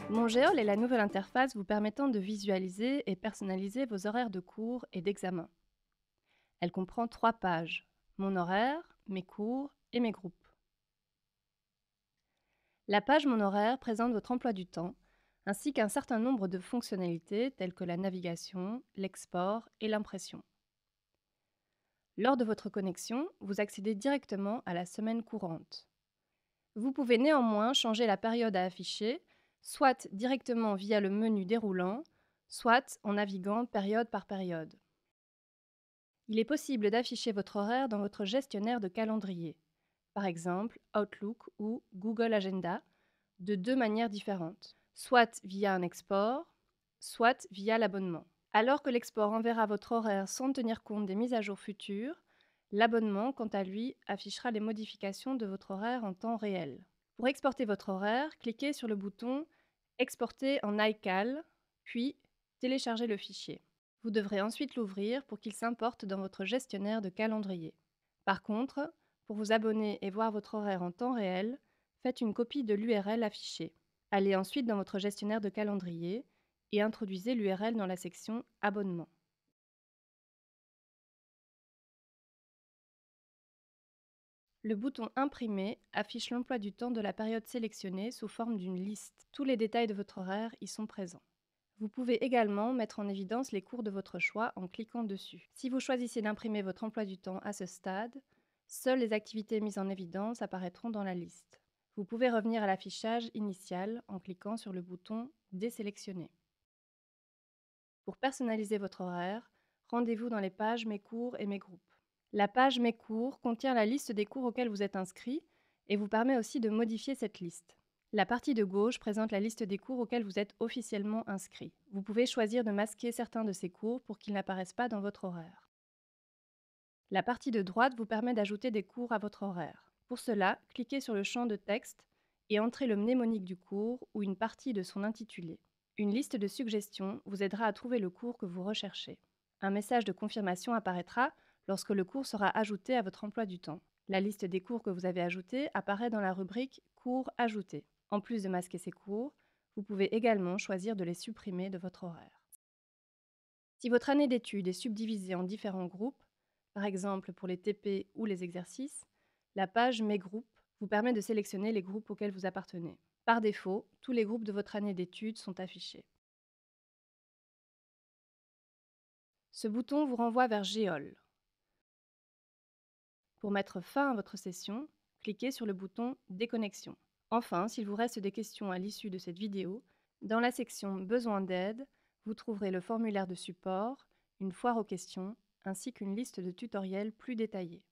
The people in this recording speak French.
Mongeol est la nouvelle interface vous permettant de visualiser et personnaliser vos horaires de cours et d'examen. Elle comprend 3 pages: mon horaire, mes cours et mes groupes. La page Mon horaire présente votre emploi du temps, ainsi qu'un certain nombre de fonctionnalités telles que la navigation, l'export et l'impression. Lors de votre connexion, vous accédez directement à la semaine courante. Vous pouvez néanmoins changer la période à afficher, soit directement via le menu déroulant, soit en naviguant période par période. Il est possible d'afficher votre horaire dans votre gestionnaire de calendrier, par exemple Outlook ou Google Agenda, de 2 manières différentes, soit via un export, soit via l'abonnement. Alors que l'export enverra votre horaire sans tenir compte des mises à jour futures, l'abonnement, quant à lui, affichera les modifications de votre horaire en temps réel. Pour exporter votre horaire, cliquez sur le bouton Exporter en iCal, puis téléchargez le fichier. Vous devrez ensuite l'ouvrir pour qu'il s'importe dans votre gestionnaire de calendrier. Par contre, pour vous abonner et voir votre horaire en temps réel, faites une copie de l'URL affichée. Allez ensuite dans votre gestionnaire de calendrier et introduisez l'URL dans la section Abonnement. Le bouton Imprimer affiche l'emploi du temps de la période sélectionnée sous forme d'une liste. Tous les détails de votre horaire y sont présents. Vous pouvez également mettre en évidence les cours de votre choix en cliquant dessus. Si vous choisissez d'imprimer votre emploi du temps à ce stade, seules les activités mises en évidence apparaîtront dans la liste. Vous pouvez revenir à l'affichage initial en cliquant sur le bouton Désélectionner. Pour personnaliser votre horaire, rendez-vous dans les pages Mes cours et mes groupes. La page Mes cours contient la liste des cours auxquels vous êtes inscrit et vous permet aussi de modifier cette liste. La partie de gauche présente la liste des cours auxquels vous êtes officiellement inscrit. Vous pouvez choisir de masquer certains de ces cours pour qu'ils n'apparaissent pas dans votre horaire. La partie de droite vous permet d'ajouter des cours à votre horaire. Pour cela, cliquez sur le champ de texte et entrez le mnémonique du cours ou une partie de son intitulé. Une liste de suggestions vous aidera à trouver le cours que vous recherchez. Un message de confirmation apparaîtra lorsque le cours sera ajouté à votre emploi du temps. La liste des cours que vous avez ajoutés apparaît dans la rubrique Cours ajoutés. En plus de masquer ces cours, vous pouvez également choisir de les supprimer de votre horaire. Si votre année d'études est subdivisée en différents groupes, par exemple pour les TP ou les exercices, la page Mes groupes vous permet de sélectionner les groupes auxquels vous appartenez. Par défaut, tous les groupes de votre année d'études sont affichés. Ce bouton vous renvoie vers Géol. Pour mettre fin à votre session, cliquez sur le bouton Déconnexion. Enfin, s'il vous reste des questions à l'issue de cette vidéo, dans la section Besoin d'aide, vous trouverez le formulaire de support, une foire aux questions, ainsi qu'une liste de tutoriels plus détaillés.